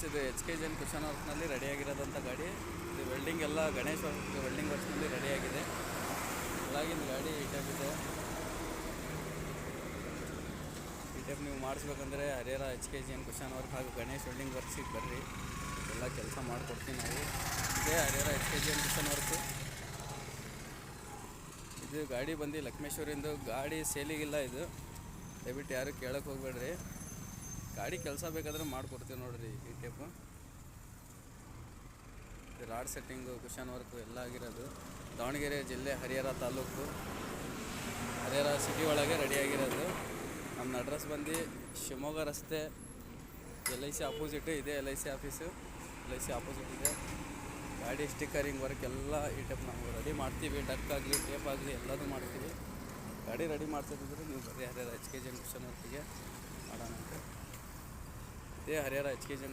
ಇದು H K G cushion ವರ್ಕ್ನಲ್ಲಿ ರೆಡಿಯಾಗಿರೋದಂಥ ಗಾಡಿ. ಇದು ವೆಲ್ಡಿಂಗ್ ಎಲ್ಲ ಗಣೇಶ್ ವೆಲ್ಡಿಂಗ್ ವರ್ಕ್ಸ್ನಲ್ಲಿ ರೆಡಿಯಾಗಿದೆ. ಇವಾಗಿನ ಗಾಡಿ ಈ ಟೈಪ್ ಇದೆ. ಈ ಟೈಪ್ ನೀವು ಮಾಡಿಸ್ಬೇಕಂದ್ರೆ Harihara H K G cushion work ಹಾಗೂ ಗಣೇಶ್ ವೆಲ್ಡಿಂಗ್ ವರ್ಕ್ಸಿಗೆ ಬರ್ರಿ, ಎಲ್ಲ ಕೆಲಸ ಮಾಡಿಕೊಡ್ತೀವಿ ನಾವು. ಇದೇ Harihara H K G cushion work. ಇದು ಗಾಡಿ ಬಂದು ಲಕ್ಷ್ಮೇಶ್ವರಿಂದು ಗಾಡಿ ಸೇಲಿಗಿಲ್ಲ. ಇದು ದಯವಿಟ್ಟು ಯಾರು ಕೇಳೋಕ್ಕೆ ಹೋಗ್ಬೇಡ್ರಿ. ಗಾಡಿ ಕೆಲಸ ಬೇಕಾದ್ರೆ ಮಾಡಿಕೊಡ್ತೀವಿ ನೋಡಿರಿ. ಈ ಟೈಪು ಇದು ರಾಡ್ ಸೆಟ್ಟಿಂಗು ಕುಶನ್ ವರ್ಕು ಎಲ್ಲ ಆಗಿರೋದು. ದಾವಣಗೆರೆ ಜಿಲ್ಲೆ, ಹರಿಹರ ತಾಲೂಕು, ಹರಿಹರ ಸಿಟಿ ಒಳಗೆ ರೆಡಿಯಾಗಿರೋದು. ನಮ್ಮ ಅಡ್ರೆಸ್ ಬಂದು ಶಿವಮೊಗ್ಗ ರಸ್ತೆ, LIC ಆಪೋಸಿಟ್ ಇದೆ. LIC ಆಫೀಸು LIC ಆಪೋಸಿಟ್ ಇದೆ. ಗಾಡಿ ಸ್ಟಿಕ್ಕರಿಂಗ್ ವರ್ಕ್ ಎಲ್ಲ ಈ ಟೈಪ್ ನಾವು ರೆಡಿ ಮಾಡ್ತೀವಿ. ಡಕ್ ಆಗಲಿ, ಟೇಪ್ ಆಗಲಿ ಎಲ್ಲದೂ ಮಾಡ್ತೀವಿ. ಗಾಡಿ ರೆಡಿ ಮಾಡ್ತಿದ್ರೆ ನೀವು ಬರೀ Harihar H K G cushion ವರ್ಕಿಗೆ ಮಾಡೋಣ. ಇದೇ ಹರಿಹರ ಎಚ್ ಕೆ ಜಿ